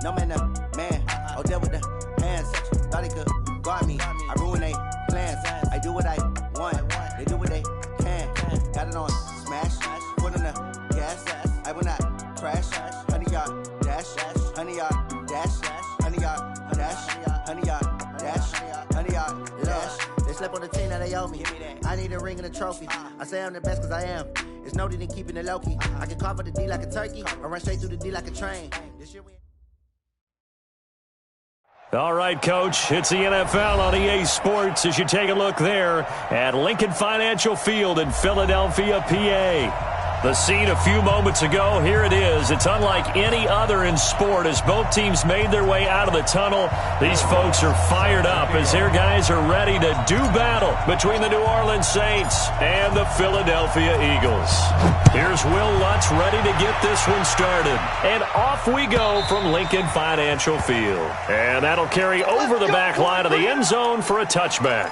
No man, man. Oh, there with the hands. Thought he could guard me. I ruin they plans. I do what I want. They do what they can. Got it on smash. Put on the gas. I will not crash. 100 yard dash. 100 yard dash. 100 yard dash. 100 yard dash. 100 yard dash. They slept on the team that they owe me. I need a ring and a trophy. I say I'm the best cause I am. It's no need in keeping it low-key. I can carve up the D like a turkey or run straight through the D like a train. This year we... All right, Coach, it's the NFL on EA Sports as you take a look there at Lincoln Financial Field in Philadelphia, PA. The scene a few moments ago, here it is. It's unlike any other in sport as both teams made their way out of the tunnel. These folks are fired up as their guys are ready to do battle between the New Orleans Saints and the Philadelphia Eagles. Here's Will Lutz ready to get this one started. And off we go from Lincoln Financial Field. And that'll carry over the back line of the end zone for a touchback.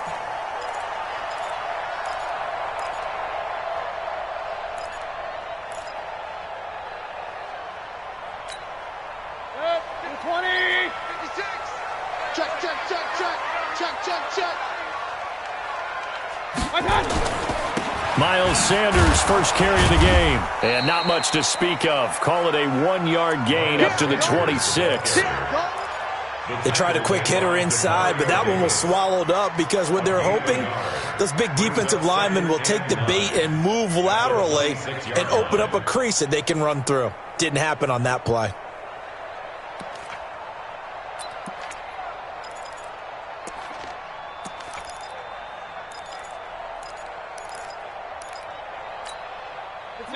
Miles Sanders first carry of the game. And not much to speak of. Call it a 1-yard gain up to the 26. They tried a quick hitter inside, but that one was swallowed up because what they're hoping, those big defensive linemen will take the bait and move laterally and open up a crease that they can run through. Didn't happen on that play.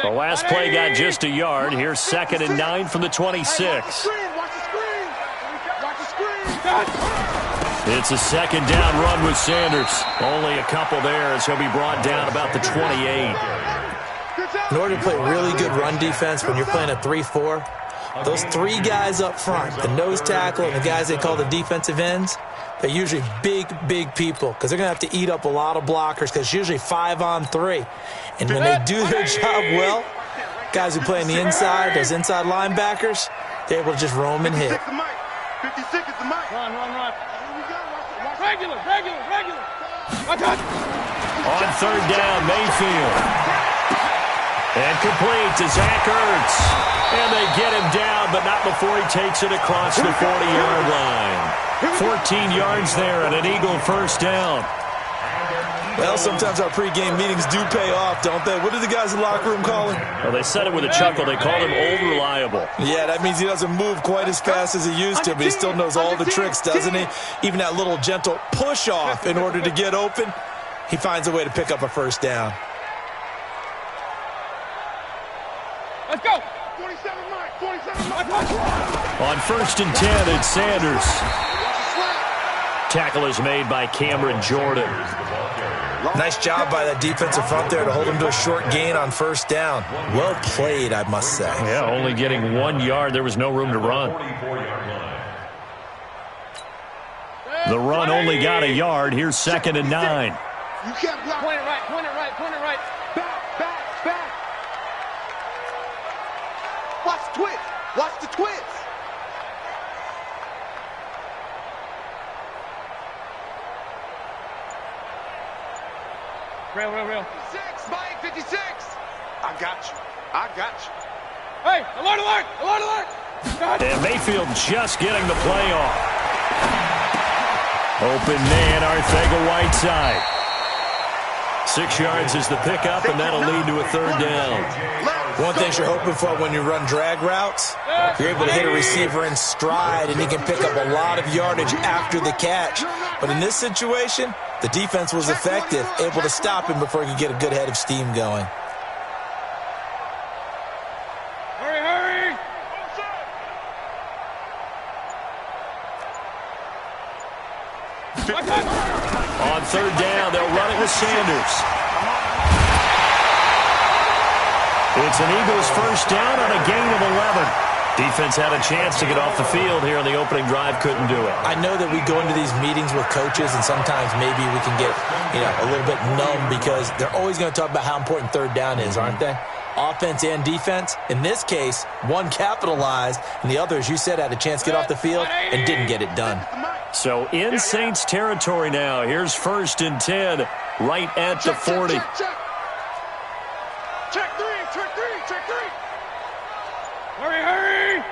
The last play got just a yard. Here's 2nd and 9 from the 26. It's a 2nd down run with Sanders. Only a couple there as he'll be brought down about the 28. In order to play really good run defense when you're playing a 3-4, those three guys up front, the nose tackle and the guys they call the defensive ends, they're usually big people because they're going to have to eat up a lot of blockers because it's usually 5-on-3. And when they do their job well, guys who play on the inside, those inside linebackers, they're able to just roam and hit. 56 is the mic. Run. Regular. On 3rd down, Mayfield. And complete to Zach Ertz. And they get him down, but not before he takes it across the 40-yard line. 14 yards there and an Eagle first down. Well, sometimes our pregame meetings do pay off, don't they? What do the guys in the locker room call him? Well, they said it with a chuckle. They called him Old Reliable. Yeah, that means he doesn't move quite as fast as he used to, but he still knows all the tricks, doesn't he? Even that little gentle push-off in order to get open, he finds a way to pick up a first down. Let's go. 47 Mike. On 1st and 10, it's Sanders. Tackle is made by Cameron Jordan. Nice job by that defensive front there to hold him to a short gain on 1st down. Well played, I must say. Yeah, only getting 1 yard. There was no room to run. The run only got a yard. Here's 2nd and 9. You can't block. Point it right. Back. Watch the twist. Real. 56, Mike, 56. I got you. Hey, alert. And Mayfield just getting the play off. Open man, Arcega-Whiteside. 6 yards is the pickup, and that'll lead to a 3rd down. One thing you're hoping for when you run drag routes, you're able to hit a receiver in stride, and he can pick up a lot of yardage after the catch. But in this situation, the defense was effective, able to stop him before he could get a good head of steam going. Hurry! On 3rd down, they'll run it with Sanders. It's an Eagles first down on a gain of 11. Defense had a chance to get off the field here on the opening drive, couldn't do it. I know that we go into these meetings with coaches, and sometimes maybe we can get, a little bit numb because they're always going to talk about how important 3rd down is, aren't they? offense and defense. In this case, one capitalized, and the other, as you said, had a chance to get off the field and didn't get it done. So in Saints territory now. Here's 1st and 10 right at the 40. Check three. Hurry.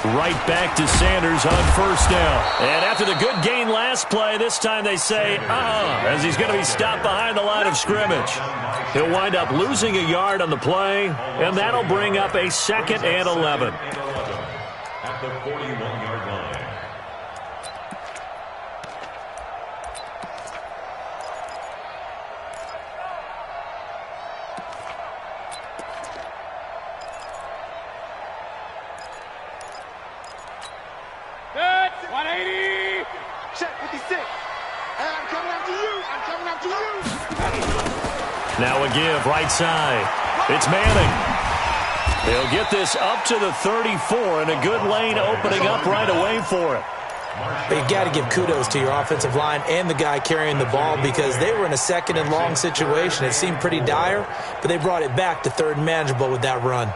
Right back to Sanders on 1st down. And after the good gain last play, this time they say, as he's going to be stopped behind the line of scrimmage. He'll wind up losing a yard on the play, and that'll bring up a 2nd and 11. At the 41-yard line. Good. 180. Check 56. And I'm coming after you. Now a give, right side. It's Manning. They'll get this up to the 34, and a good lane opening up right away for it. But you got to give kudos to your offensive line and the guy carrying the ball, because they were in a 2nd and long situation. It seemed pretty dire, but they brought it back to 3rd and manageable with that run.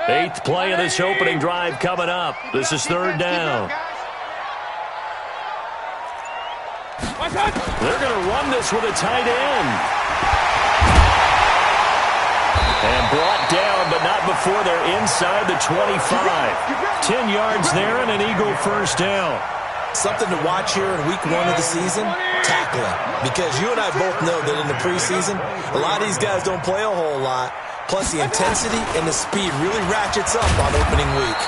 Eighth play of this opening drive coming up. This is 3rd down. They're going to run this with a tight end. And brought down, but not before they're inside the 25. 10 yards there and an Eagle 1st down. Something to watch here in week 1 of the season, tackling. Because you and I both know that in the preseason, a lot of these guys don't play a whole lot. Plus, the intensity and the speed really ratchets up on opening week.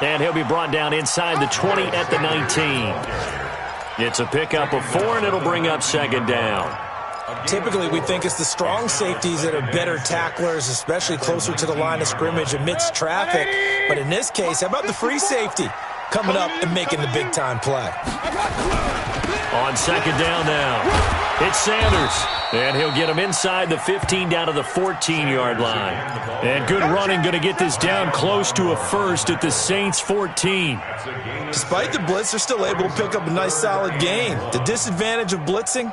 And he'll be brought down inside the 20 at the 19. It's a pickup of 4, and it'll bring up 2nd down. Typically, we think it's the strong safeties that are better tacklers, especially closer to the line of scrimmage amidst traffic. But in this case, how about the free safety coming up and making the big-time play? On 2nd down now. It's Sanders, and he'll get him inside the 15 down to the 14-yard line. And good running, going to get this down close to a 1st at the Saints 14. Despite the blitz, they're still able to pick up a nice solid gain. The disadvantage of blitzing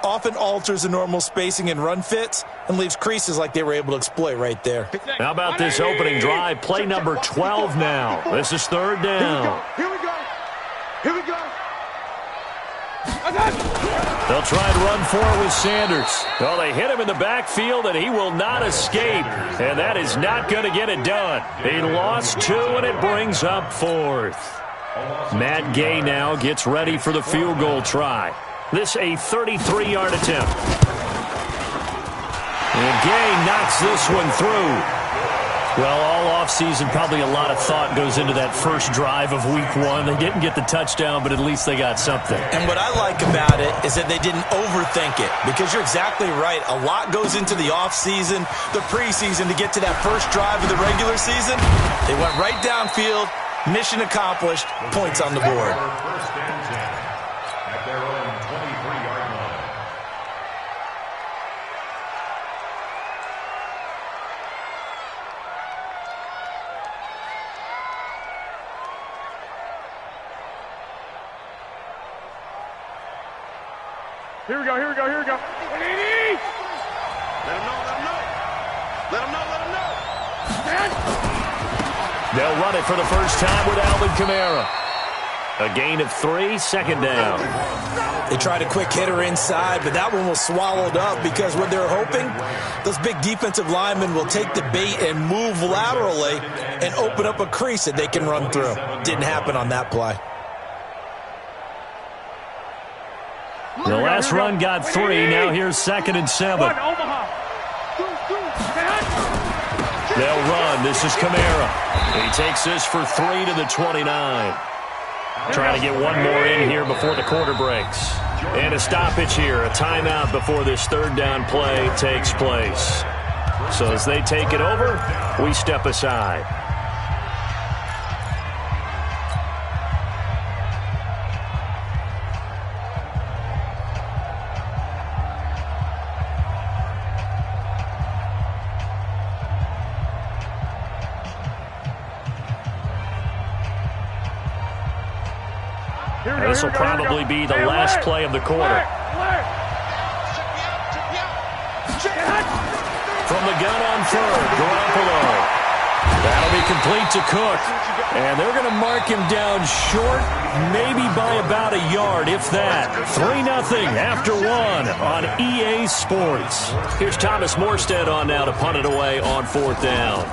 often alters the normal spacing and run fits and leaves creases like they were able to exploit right there. How about this opening drive? Play number 12 now. This is 3rd down. Here we go. They'll try and run for it with Sanders. Well, they hit him in the backfield, and he will not escape. And that is not going to get it done. He lost 2, and it brings up 4th. Matt Gay now gets ready for the field goal try. This a 33-yard attempt. And Gay knocks this one through. Well, all offseason, probably a lot of thought goes into that first drive of week 1. They didn't get the touchdown, but at least they got something. And what I like about it is that they didn't overthink it, because you're exactly right. A lot goes into the offseason, the preseason, to get to that first drive of the regular season. They went right downfield, mission accomplished, points on the board. At their own 23-yard line. Here we go. 180. Let him know. They'll run it for the first time with Alvin Kamara. A gain of 3, 2nd down. They tried a quick hitter inside, but that one was swallowed up, because what they're hoping, those big defensive linemen will take the bait and move laterally and open up a crease that they can run through. Didn't happen on that play. The last run got 3. Now here's 2nd and 7. They'll run. This is Kamara. He takes this for 3 to the 29. Trying to get one more in here before the quarter breaks. And a stoppage here, a timeout before this 3rd down play takes place. So as they take it over, we step aside. This will probably be the last play of the quarter. From the gun on third, Garoppolo. That'll be complete to Cook. And they're going to mark him down short, maybe by about a yard, if that. 3-0 after one on EA Sports. Here's Thomas Morstead on now to punt it away on fourth down.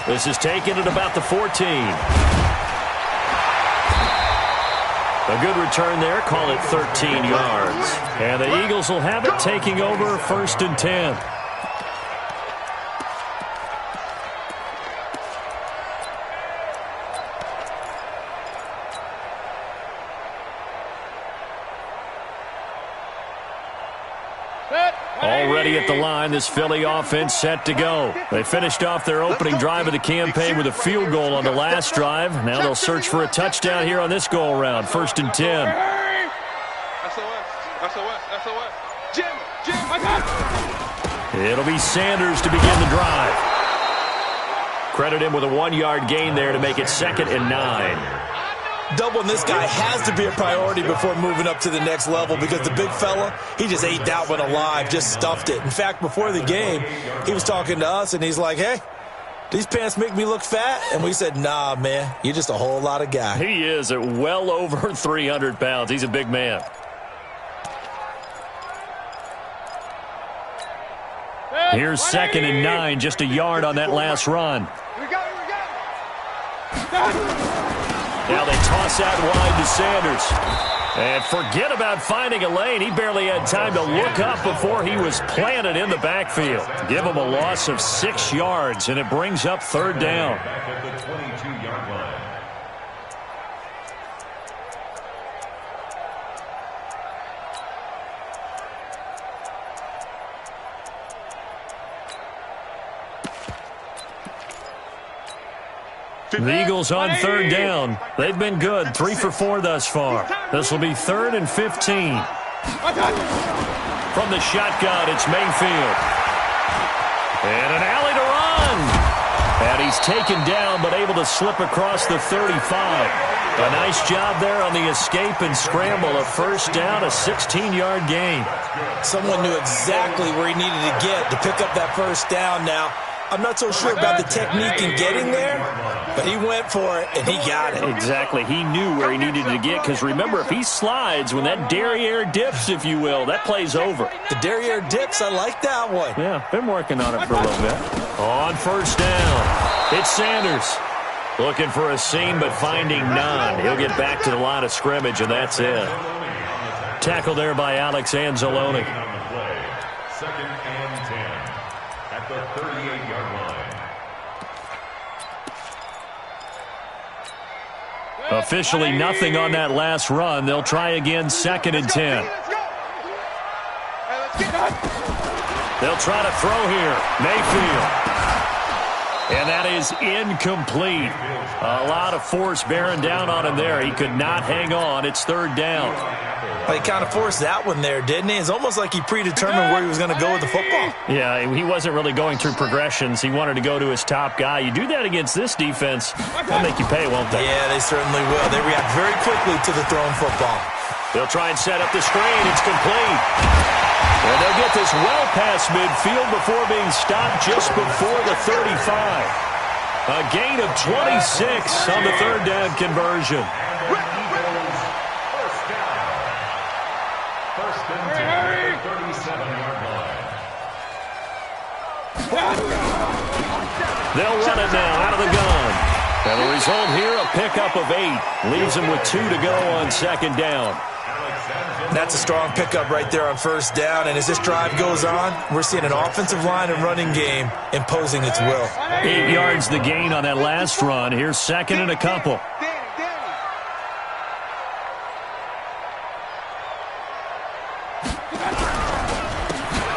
This is taken at about the 14. A good return there. Call it 13 yards. And the Eagles will have it, taking over 1st and 10. Already at the line, this Philly offense set to go. They finished off their opening drive of the campaign with a field goal on the last drive. Now they'll search for a touchdown here on this go-around. 1st and 10. It'll be Sanders to begin the drive. Credit him with a 1-yard gain there to make it 2nd and 9. Doubling this guy has to be a priority before moving up to the next level because the big fella, he just ate that one alive, just stuffed it. In fact, before the game, he was talking to us, and he's like, hey, these pants make me look fat? And we said, nah, man, you're just a whole lot of guy. He is at well over 300 pounds. He's a big man. Here's 2nd and 9, just a yard on that last run. Now they toss out wide to Sanders. And forget about finding a lane. He barely had time to look up before he was planted in the backfield. Give him a loss of 6 yards, and it brings up 3rd down. Back at the 22-yard line. The Eagles on 3rd down. They've been good, 3 for 4 thus far. This will be 3rd and 15. From the shotgun, it's Mayfield. And an alley to run. And he's taken down, but able to slip across the 35. A nice job there on the escape and scramble. A 1st down, a 16-yard gain. Someone knew exactly where he needed to get to pick up that 1st down now. I'm not so sure about the technique in getting there, but he went for it, and he got it. Exactly. He knew where he needed to get, because remember, if he slides, when that derriere dips, if you will, that play's over. The derriere dips, I like that one. Yeah, been working on it for a little bit. On 1st down, it's Sanders. Looking for a seam, but finding none. He'll get back to the line of scrimmage, and that's it. Tackle there by Alex Anzalone. 2nd and 10 at the 38-yard line. Officially nothing on that last run. They'll try again, 2nd and 10. They'll try to throw here. Mayfield. And that is incomplete. A lot of force bearing down on him there. He could not hang on. It's 3rd down. Well, he kind of forced that one there, didn't he? It's almost like he predetermined where he was going to go with the football. Yeah, he wasn't really going through progressions. He wanted to go to his top guy. You do that against this defense, they'll make you pay, won't they? Yeah, they certainly will. They react very quickly to the thrown football. They'll try and set up the screen. It's complete. And they'll get this well past midfield before being stopped just before the 35. A gain of 26 on the 3rd down conversion. First and 10 at the 37-yard line. They'll run it now out of the gun. And the result here, a pickup of 8. Leaves them with 2 to go on 2nd down. That's a strong pickup right there on 1st down. And as this drive goes on, we're seeing an offensive line and running game imposing its will. 8 yards the gain on that last run. Here's 2nd and a couple.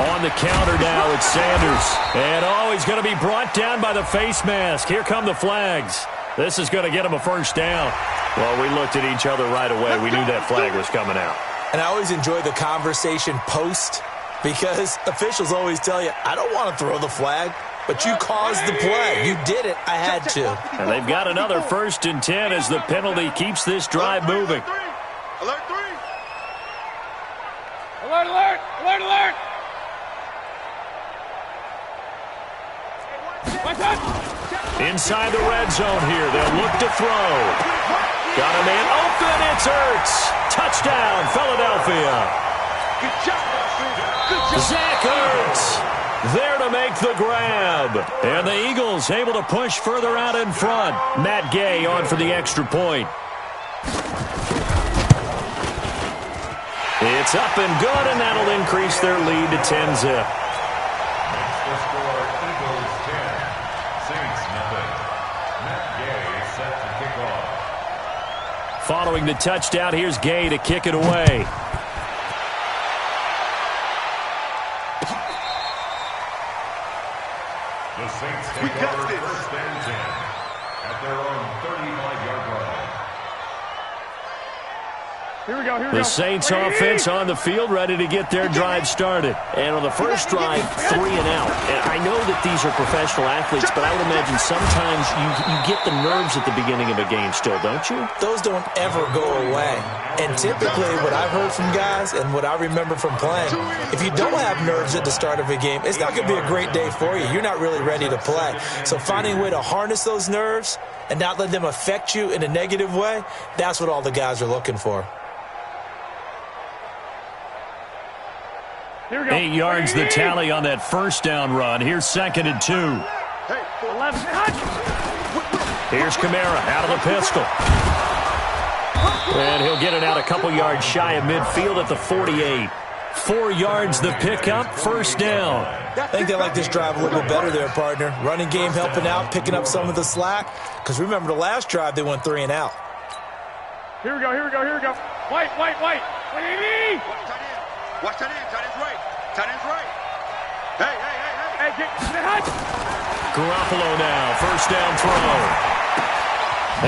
On the counter now, it's Sanders. And, he's going to be brought down by the face mask. Here come the flags. This is going to get him a 1st down. Well, we looked at each other right away. We knew that flag was coming out. And I always enjoy the conversation post because officials always tell you, I don't want to throw the flag. but you caused the play. You did it. I had to. And they've got another 1st and 10 as the penalty keeps this drive moving. Alert 3. Alert, alert, alert, alert. Inside the red zone here. They'll look to throw. Got a man open. It's Ertz. Touchdown, Philadelphia. Good job. Good job. Zach Ertz there to make the grab. And the Eagles able to push further out in front. Matt Gay on for the extra point. It's up and good, and that'll increase their lead to 10-zip. Makes the score Eagles 10, Saints nothing. Matt Gay is set to kick off. Following the touchdown, here's Gay to kick it away. The Saints take over 1st and 10 at their own 35-yard line. Here we go, here we go. The Saints offense on the field, ready to get their drive started. And on the first drive, 3 and out. And I know that these are professional athletes, but I would imagine sometimes you get the nerves at the beginning of a game still, don't you? Those don't ever go away. And typically what I've heard from guys and what I remember from playing, if you don't have nerves at the start of a game, it's not going to be a great day for you. You're not really ready to play. So finding a way to harness those nerves and not let them affect you in a negative way, that's what all the guys are looking for. 8 yards the tally on that 1st down run. Here's 2nd and 2. Here's Kamara out of the pistol. And he'll get it out a couple yards shy of midfield at the 48. 4 yards the pickup, 1st down. I think they like this drive a little bit better there, partner. Running game helping out, picking up some of the slack. Because remember the last drive, they went 3 and out. Here we go, here we go, here we go. White. Watch tight end. Tight end's right. Tight end's right. Hey, get hot. Garoppolo now, 1st down throw.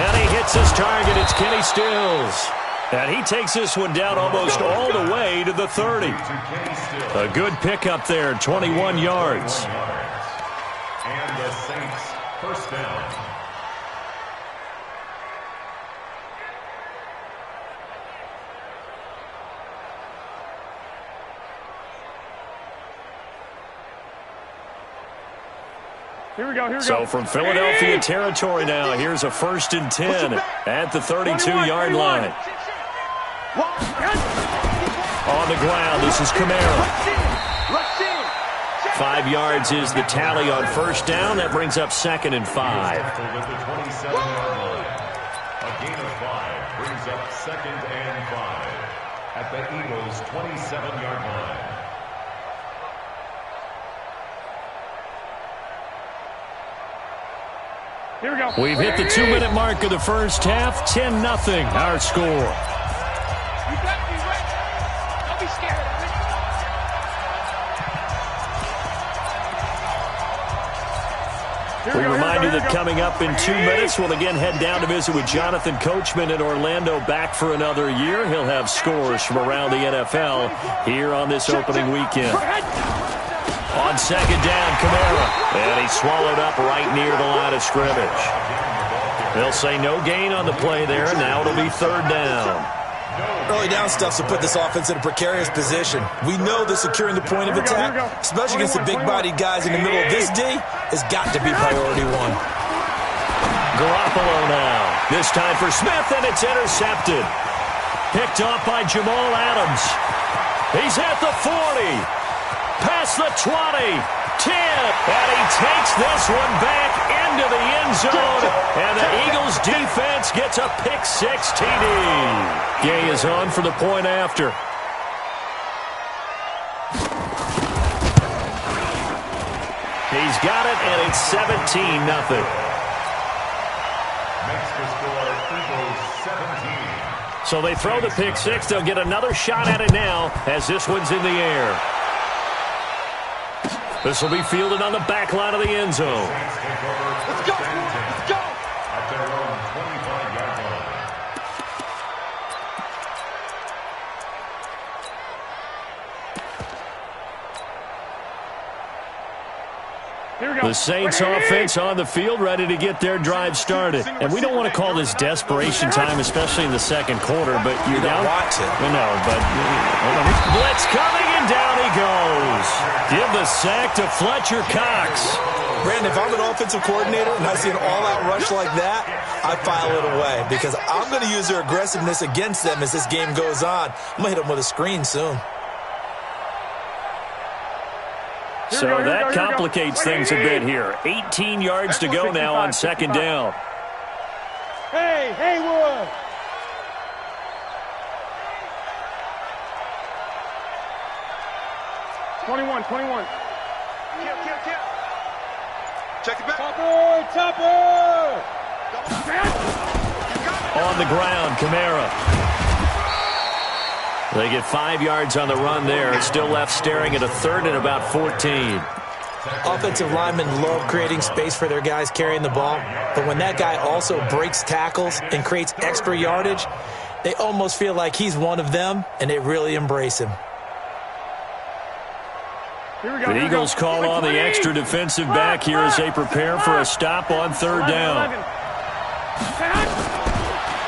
And he hits his target. It's Kenny Stills. And he takes this one down almost all the way to the 30. A good pickup there, 21 yards. And the Saints 1st down. Here we go. So from Philadelphia territory now, here's a 1st and 10 at the 32-yard line. On the ground, this is Kamara. 5 yards is the tally on 1st down. That brings up 2nd and 5. At the 27-yard line. A gain of 5 brings up 2nd and 5 at the Eagles' 27-yard line. Here we go. We've hit the 2-minute mark of the 1st half. 10-0 our score. You got me right. Don't be scared of it. We remind you that coming up in 2 minutes, we'll again head down to visit with Jonathan Coachman in Orlando, back for another year. He'll have scores from around the NFL here on this opening weekend. On 2nd down, Kamara. And he's swallowed up right near the line of scrimmage. They'll say no gain on the play there. Now it'll be 3rd down. Early down stuff's to put this offense in a precarious position. We know that securing the point of attack, especially against the big-bodied guys in the middle of this D, has got to be priority 1. Garoppolo now. This time for Smith, and it's intercepted. Picked off by Jamal Adams. He's at the 40. Past the 20, 10, and he takes this one back into the end zone, and the Eagles defense gets a pick-6 TD. Gay is on for the point after. He's got it, and it's 17-0. Makes the score Eagles 17. So they throw the pick-6. They'll get another shot at it now as this one's in the air. This will be fielded on the back line of the end zone. Let's go. Let's go. At their own 25-yard line. The Saints offense on the field, ready to get their drive started. And we don't want to call this desperation time, especially in the second quarter, but you're down. No, but blitz coming, and down he goes. Give the sack to Fletcher Cox. Brandon, if I'm an offensive coordinator and I see an all-out rush like that, I file it away because I'm going to use their aggressiveness against them as this game goes on. I'm going to hit them with a screen soon. So that complicates things a bit here. 18 yards to go now on second down. Hey, Haywood! Twenty-one. Check it back. Topper! On the ground, Kamara. They get 5 yards on the run there. It's still left staring at a third and about 14. Offensive linemen love creating space for their guys carrying the ball, but when that guy also breaks tackles and creates extra yardage, they almost feel like he's one of them, and they really embrace him. The Eagles call on the extra defensive back here as they prepare for a stop on third down.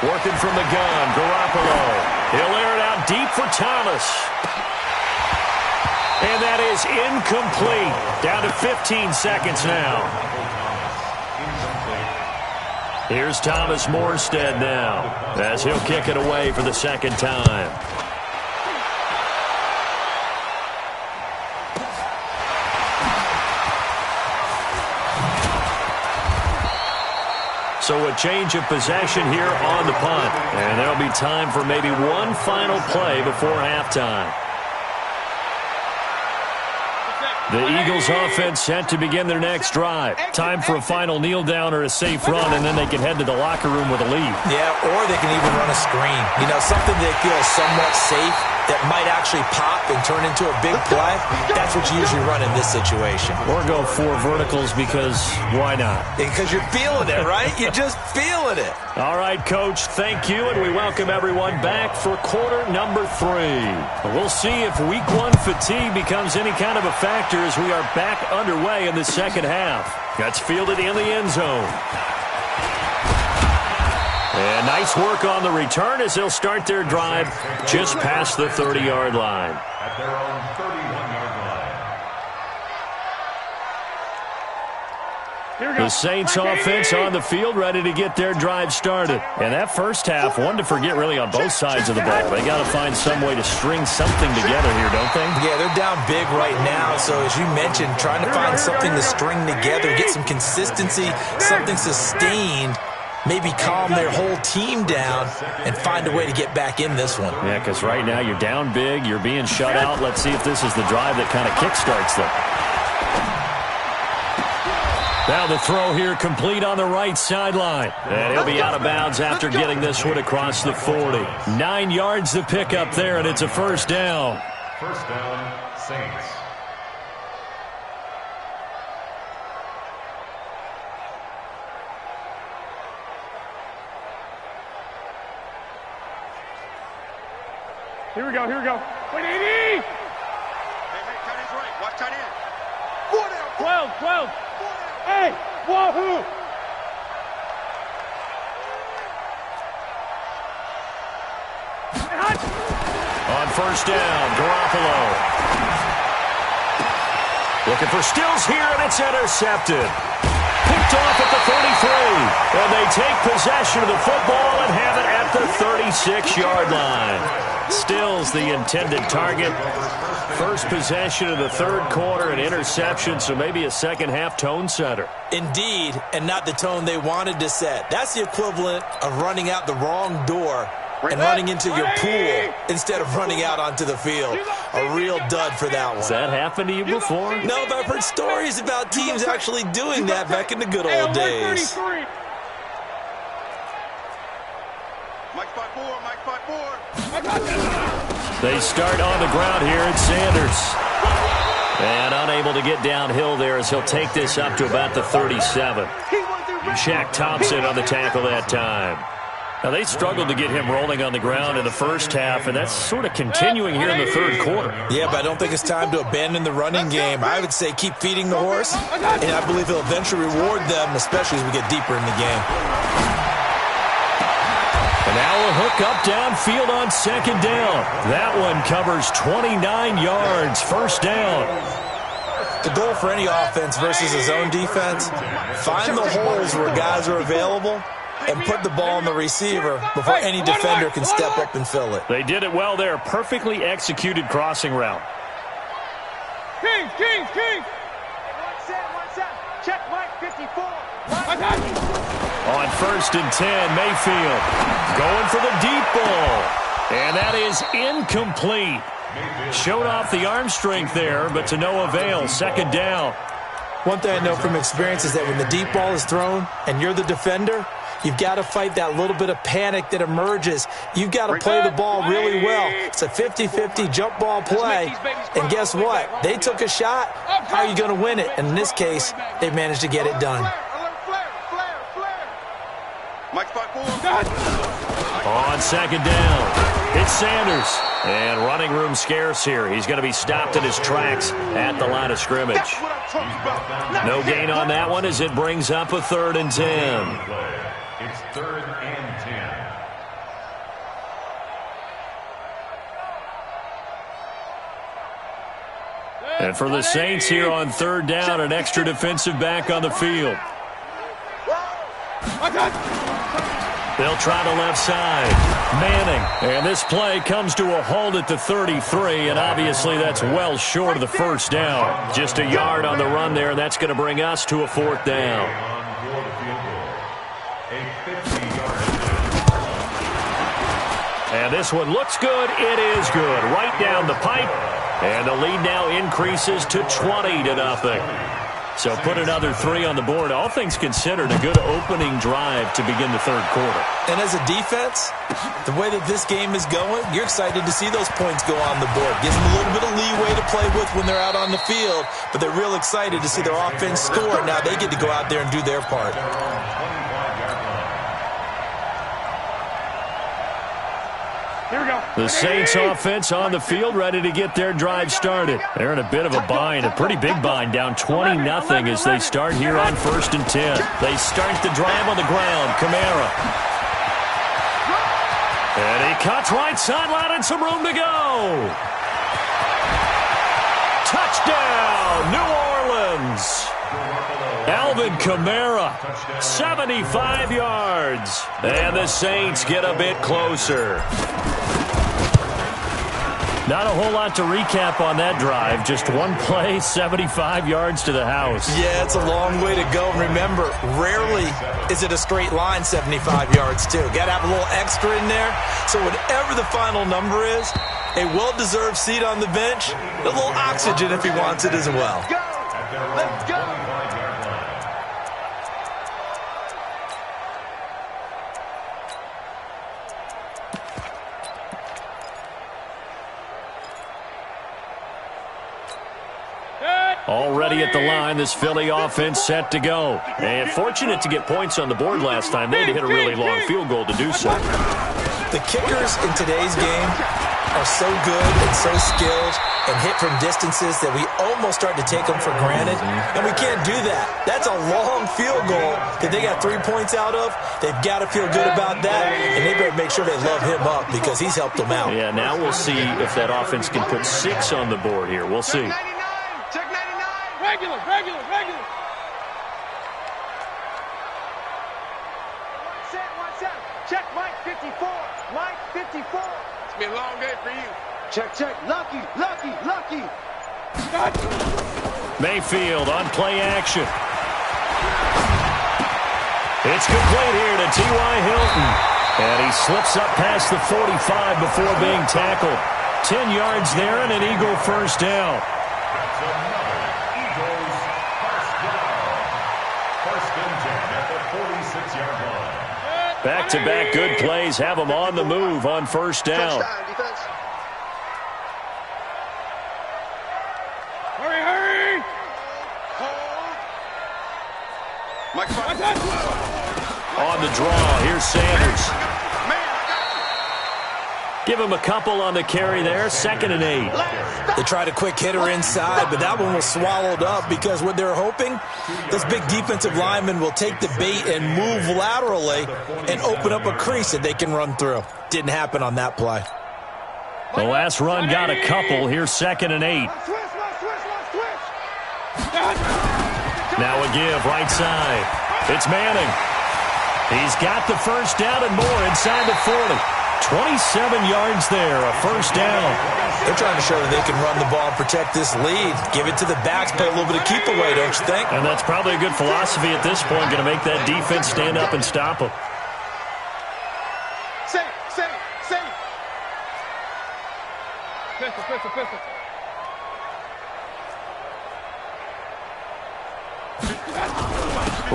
Working from the gun, Garoppolo. He'll air it out deep for Thomas. And that is incomplete. Down to 15 seconds now. Here's Thomas Morstead now as he'll kick it away for the second time. So a change of possession here on the punt. And there'll be time for maybe one final play before halftime. The Eagles offense set to begin their next drive. Time for a final kneel down or a safe run, and then they can head to the locker room with a lead. Yeah, or they can even run a screen. You know, something they feel somewhat safe that might actually pop and turn into a big play. That's what you usually run in this situation. Or go 4 verticals because why not? Because you're feeling it, right? You're just feeling it. All right, Coach, thank you, and we welcome everyone back for quarter number 3. We'll see if week 1 fatigue becomes any kind of a factor as we are back underway in the second half. That's fielded in the end zone. And nice work on the return as they'll start their drive just past the 30-yard line. At their own 31-yard line. The Saints offense on the field ready to get their drive started. And that first half, one to forget really on both sides of the ball. They got to find some way to string something together here, don't they? Yeah, they're down big right now. So as you mentioned, trying to find something to string together, get some consistency, something sustained, maybe calm their whole team down and find a way to get back in this one. Yeah, because right now you're down big, you're being shut out. Let's see if this is the drive that kind of kickstarts them. Now the throw here complete on the right sideline. And he'll be out of bounds after getting this one across the 40. 9 yards to pick up there, and it's a first down. First down, Saints. Here we go. Wait, 80! Hey, tight end's right. Watch tight end. 12. Hey, wahoo! On first down, Garoppolo. Looking for Stills here, and it's intercepted. Picked off at the 33. And they take possession of the football and have it at the 36-yard line. Stills the intended target. First possession of the third quarter, an interception, so maybe a second-half tone setter. Indeed, and not the tone they wanted to set. That's the equivalent of running out the wrong door and running into your pool instead of running out onto the field. A real dud for that one. Has that happened to you before? No, but I've heard stories about teams actually doing that back in the good old days. Mike 5-4. They start on the ground here at Sanders. And unable to get downhill there as he'll take this up to about the 37. Shaq Thompson on the tackle that time. Now, they struggled to get him rolling on the ground in the first half, and that's sort of continuing here in the third quarter. Yeah, but I don't think it's time to abandon the running game. I would say keep feeding the horse, and I believe he'll eventually reward them, especially as we get deeper in the game. And now a hook up downfield on second down. That one covers 29 yards, first down. The goal for any offense versus his own defense, find the holes where guys are available and put the ball on the receiver before any defender can step up and fill it. They did it well there. Perfectly executed crossing route. King! One set. Check Mike 54. On first and 10, Mayfield going for the deep ball. And that is incomplete. Showed off the arm strength there, but to no avail. Second down. One thing I know from experience is that when the deep ball is thrown and you're the defender, you've got to fight that little bit of panic that emerges. You've got to play the ball really well. It's a 50-50 jump ball play. And guess what? They took a shot. How are you going to win it? And in this case, they managed to get it done. Mike 54. On second down, it's Sanders. And running room scarce here. He's going to be stopped in his tracks at the line of scrimmage. No gain on that one as it brings up a 3rd and 10. It's 3rd and 10. And for the Saints here on 3rd down, an extra defensive back on the field. They'll try the left side. Manning. And this play comes to a halt at the 33, and obviously that's well short of the first down. Just a yard on the run there, and that's going to bring us to a 4th down. And this one looks good. It is good. Right down the pipe. And the lead now increases to 20-0. So put another 3 on the board. All things considered, a good opening drive to begin the third quarter. And as a defense, the way that this game is going, you're excited to see those points go on the board. Gives them a little bit of leeway to play with when they're out on the field, but they're real excited to see their offense score. Now they get to go out there and do their part. Here we go. The Saints offense on the field, ready to get their drive started. They're in a bit of a bind, a pretty big bind, down 20-0 as they start here on 1st and 10. They start the drive on the ground. Kamara. And he cuts right sideline and some room to go. Touchdown, New Orleans. Alvin Kamara, 75 yards. And the Saints get a bit closer. Not a whole lot to recap on that drive. Just one play, 75 yards to the house. Yeah, it's a long way to go. And remember, rarely is it a straight line 75 yards, too. Got to have a little extra in there. So whatever the final number is, a well-deserved seat on the bench, a little oxygen if he wants it as well. Let's go. Already at the line, this Philly offense set to go. And fortunate to get points on the board last time. They had to hit a really long field goal to do so. The kickers in today's game are so good and so skilled and hit from distances that we almost start to take them for granted. And we can't do that. That's a long field goal that they got 3 points out of. They've got to feel good about that, and they better make sure they love him up because he's helped them out. Yeah, now we'll see if that offense can put 6 on the board here. We'll see. Check 99. Regular. One set. Check Mike 54. Mike 54. It's been a long day for you. Check. Lucky. Mayfield on play action. It's complete here to T.Y. Hilton. And he slips up past the 45 before being tackled. 10 yards there and an Eagle first down. That's another Eagles first down. 1st and 10 at the 46-yard line. Back-to-back good plays have them on the move on first down. Touchdown, defense. Hurry. Hold. Mike 54. On the draw, here's Sanders. Give him a couple on the carry there, 2nd and 8. They tried a quick hitter inside, but that one was swallowed up because what they're hoping, this big defensive lineman will take the bait and move laterally and open up a crease that they can run through. Didn't happen on that play. The last run got a couple. Here's 2nd and 8. Now a give, right side. It's Manning. He's got the first down and more inside the 40. 27 yards there, a first down. They're trying to show that they can run the ball and protect this lead. Give it to the backs, play a little bit of keep away, don't you think? And that's probably a good philosophy at this point, going to make that defense stand up and stop them. Safe. Pistol.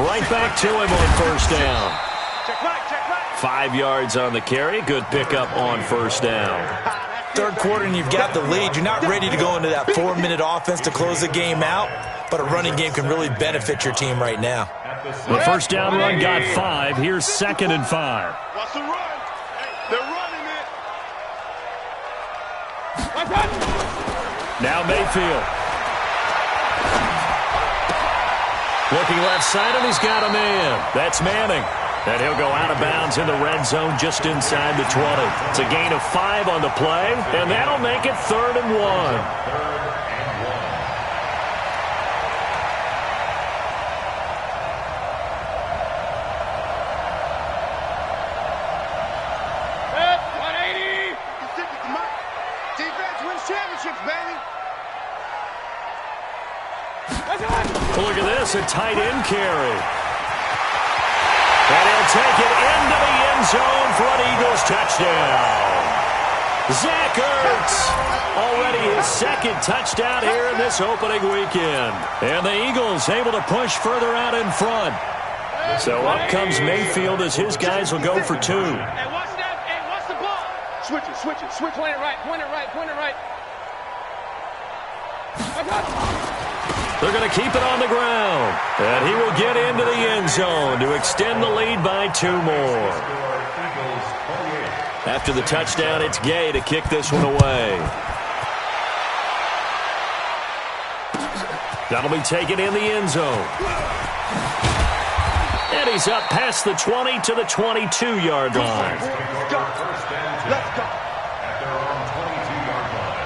Right back to him on first down. Check right. 5 yards on the carry. Good pickup on first down. Third quarter and you've got the lead. You're not ready to go into that 4-minute offense to close the game out, but a running game can really benefit your team right now. The first down run got 5. Here's 2nd and 5. Watch the run. They're running it. Now Mayfield. Looking left side, and he's got a man. That's Manning. And he'll go out of bounds in the red zone just inside the 20. It's a gain of 5 on the play, and that'll make it 3rd and 1. Defense wins championships, baby. Look at this, a tight end carry. And he'll take it into the end zone for an Eagles touchdown. Zach Ertz, already his 2nd touchdown here in this opening weekend. And the Eagles able to push further out in front. So up comes Mayfield as his guys will go for 2. Hey, watch that. Hey, watch the ball. Switch it. Point it right. They're going to keep it on the ground. And he will get into the end zone to extend the lead by 2 more. After the touchdown, it's Gay to kick this one away. That'll be taken in the end zone. And he's up past the 20 to the 22-yard line. Let's go. At their own 22-yard line.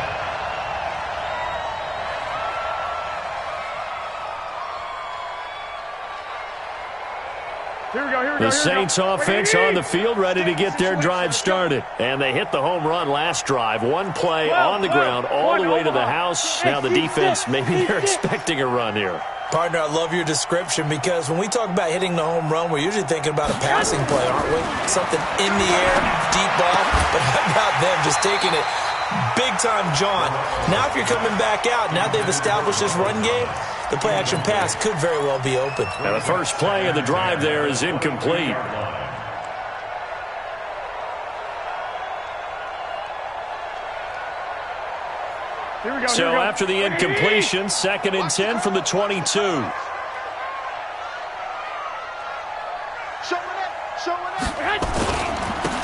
Here we go. The Saints offense on the field ready to get their drive started. And they hit the home run last drive. 1 play on the ground all the way to the house. Now the defense, maybe they're expecting a run here. Partner, I love your description because when we talk about hitting the home run, we're usually thinking about a passing play, aren't we? Something in the air, deep ball, but how about them just taking it big-time John. Now if you're coming back out, now they've established this run game, the play-action pass could very well be open. And the first play of the drive there is incomplete. So after the incompletion, 2nd and 10 from the 22.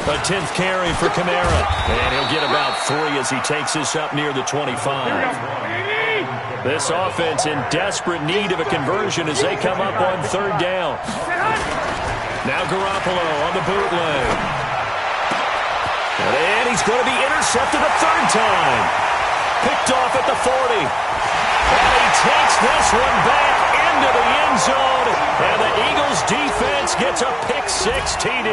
A 10th carry for Kamara. And he'll get about 3 as he takes this up near the 25. This offense in desperate need of a conversion as they come up on 3rd down. Now Garoppolo on the bootleg. And he's going to be intercepted a 3rd time. Picked off at the 40. And he takes this one back into the end zone. And the Eagles defense gets a pick-6 TD.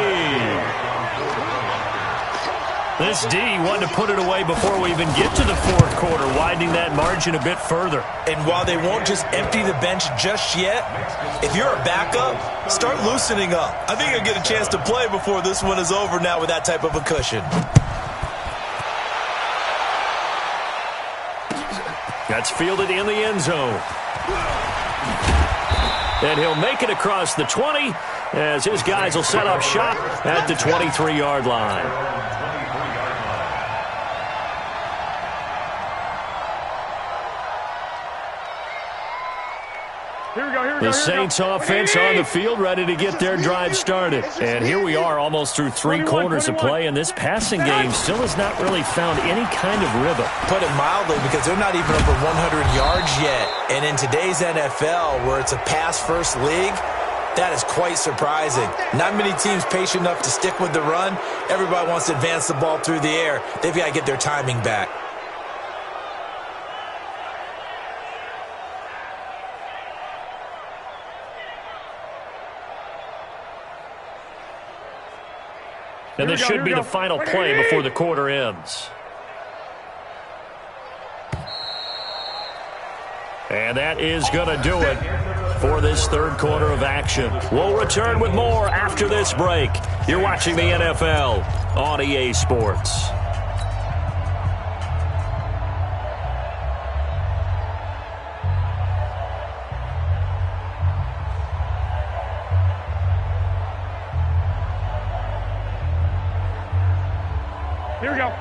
This D wanted to put it away before we even get to the 4th quarter, widening that margin a bit further. And while they won't just empty the bench just yet, if you're a backup, start loosening up. I think you'll get a chance to play before this one is over now with that type of a cushion. That's fielded in the end zone. And he'll make it across the 20 as his guys will set up shop at the 23-yard line. The Saints offense on the field, ready to get their drive started. And here we are almost through 3 quarters of play, and this passing game still has not really found any kind of rhythm. Put it mildly, because they're not even over 100 yards yet. And in today's NFL, where it's a pass-first league, that is quite surprising. Not many teams patient enough to stick with the run. Everybody wants to advance the ball through the air. They've got to get their timing back. And this should be the final play before the quarter ends. And that is going to do it for this third quarter of action. We'll return with more after this break. You're watching the NFL on EA Sports.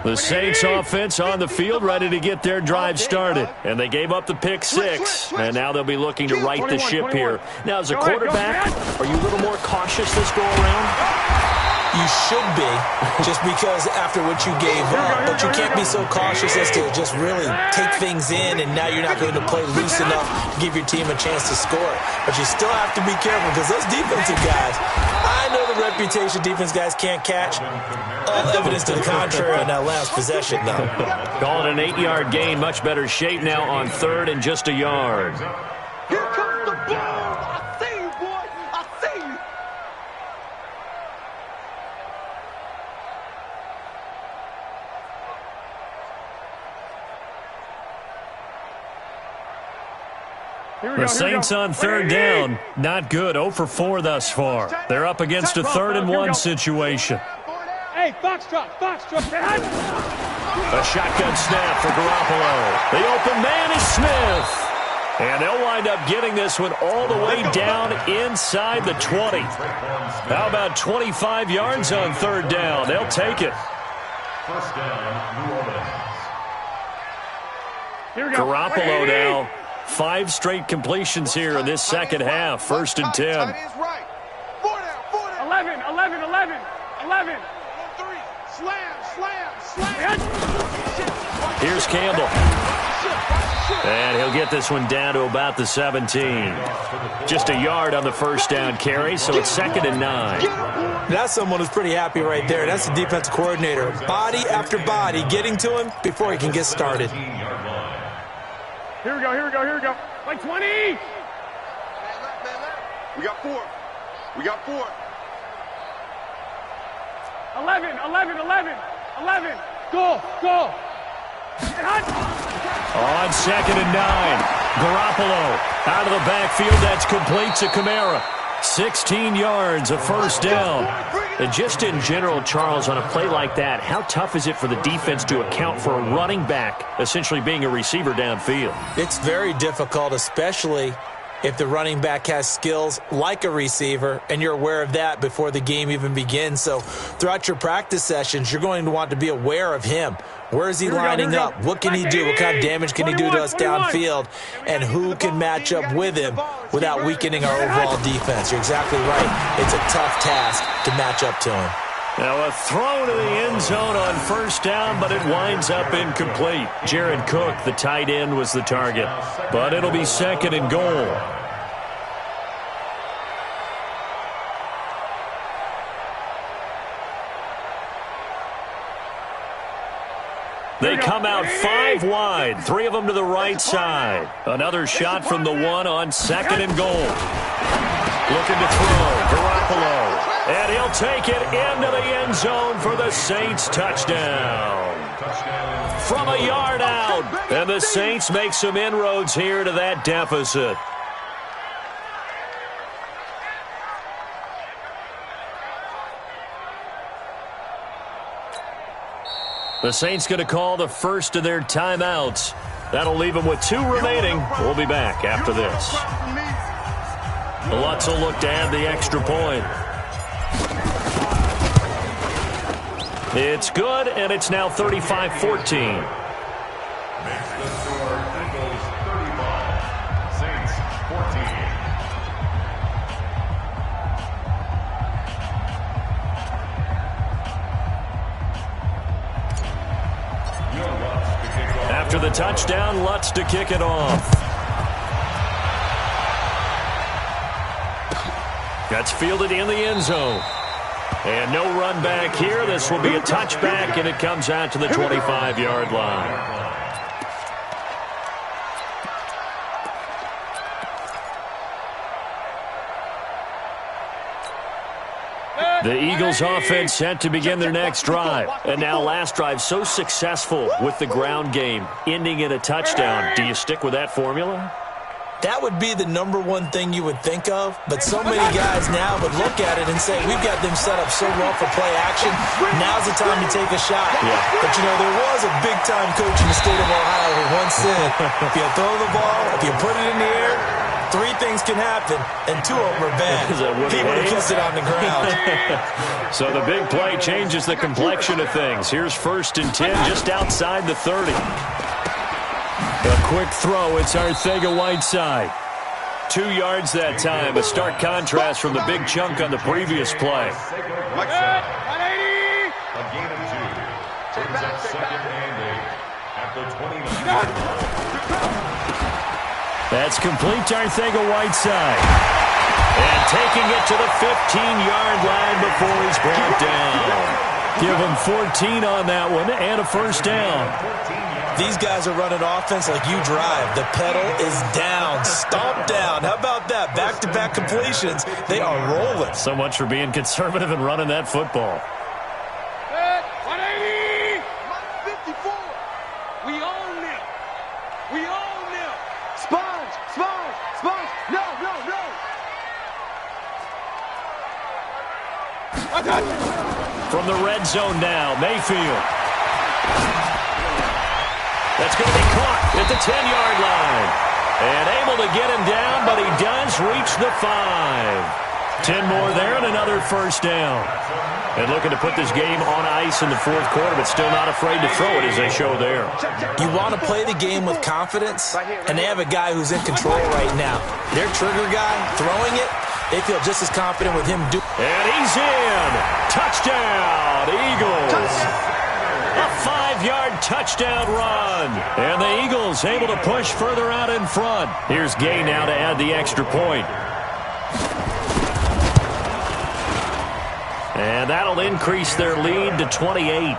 The Saints offense on the field, ready to get their drive started. And they gave up the pick 6, and now they'll be looking to right the ship here. Now, as a quarterback, are you a little more cautious this go-around? You should be, just because after what you gave up. But you can't be so cautious as to just really take things in, and now you're not going to play loose enough to give your team a chance to score. But you still have to be careful, because those defensive guys, I know the reputation defense guys can't catch. All evidence to the contrary on that last possession, though. Call it an 8-yard gain. Much better shape now on 3rd and just a yard. Here comes the ball. I see you, boy. I see you. The Saints on 3rd down. Not good. 0 for 4 thus far. They're up against a 3rd and 1 situation. Hey, foxtrot. A shotgun snap for Garoppolo. The open man is Smith. And they'll wind up getting this one all the way down inside the 20. How about 25 yards on 3rd down? They'll take it. First down, New Orleans. Garoppolo now. 5 straight completions here in this second half. 1st and 10. 11. Here's Campbell. And he'll get this one down to about the 17. Just a yard on the first down carry, so it's 2nd and 9. That's someone who's pretty happy right there. That's the defensive coordinator. Body after body getting to him before he can get started. Here we go. Like 20. We got 4. 11. Go. On 2nd and 9. Garoppolo out of the backfield. That's complete to Kamara. 16 yards, a first down. And just in general, Charles, on a play like that, how tough is it for the defense to account for a running back essentially being a receiver downfield? It's very difficult, especially if the running back has skills like a receiver, and you're aware of that before the game even begins. So throughout your practice sessions, you're going to want to be aware of him. Where is he lining up? What can he do? What kind of damage can he do to us downfield? And who can match up with him without weakening our overall defense? You're exactly right. It's a tough task to match up to him. Now a throw to the end zone on first down, but it winds up incomplete. Jared Cook, the tight end, was the target. But it'll be 2nd and goal. They come out 5 wide, 3 of them to the right side. Another shot from the 1 on 2nd and goal. Looking to throw, Garoppolo. And he'll take it into the end zone for the Saints touchdown. From a yard out. And the Saints make some inroads here to that deficit. The Saints going to call the first of their timeouts. That'll leave them with 2 remaining. We'll be back after this. Lutz will look to add the extra point. It's good, and it's now 35-14. Makes the score Eagles 35, Saints 14. the touchdown. Lutz to kick it off. That's fielded in the end zone. And no run back here. This will be a touchback, and it comes out to the 25-yard line. The Eagles offense set to begin their next drive. And now last drive so successful with the ground game, ending in a touchdown. Do you stick with that formula? That would be the number one thing you would think of, but so many guys now would look at it and say, we've got them set up so well for play action, now's the time to take a shot. Yeah. But, you know, there was a big-time coach in the state of Ohio who once said, if you throw the ball, if you put it in the air, 3 things can happen, and 2 of them are bad. He would have kissed it on the ground. So the big play changes the complexion of things. Here's 1st and 10 just outside the 30. A quick throw. It's Arcega-Whiteside. 2 yards that time. A stark contrast from the big chunk on the previous play. A gain of 2. Turns up 2nd and 8 at the 29. That's complete to Arcega-Whiteside. And taking it to the 15-yard line before he's brought down. Give him 14 on that one and a 1st down. These guys are running offense like you drive. The pedal is down, stomped down. How about that? Back-to-back completions. They are rolling. So much for being conservative and running that football. 180! 54! We own them! We own them! Sponge! Sponge! Sponge! No, no, no! I got you! From the red zone now, Mayfield. That's going to be caught at the 10-yard line. And able to get him down, but he does reach the 5. 10 more there and another 1st down. And looking to put this game on ice in the 4th quarter, but still not afraid to throw it as they show there. You want to play the game with confidence, and they have a guy who's in control right now. Their trigger guy, throwing it, they feel just as confident with him doing it. And he's in. Touchdown, Eagles. A 5-yard touchdown run. And the Eagles able to push further out in front. Here's Gay now to add the extra point. And that'll increase their lead to 28.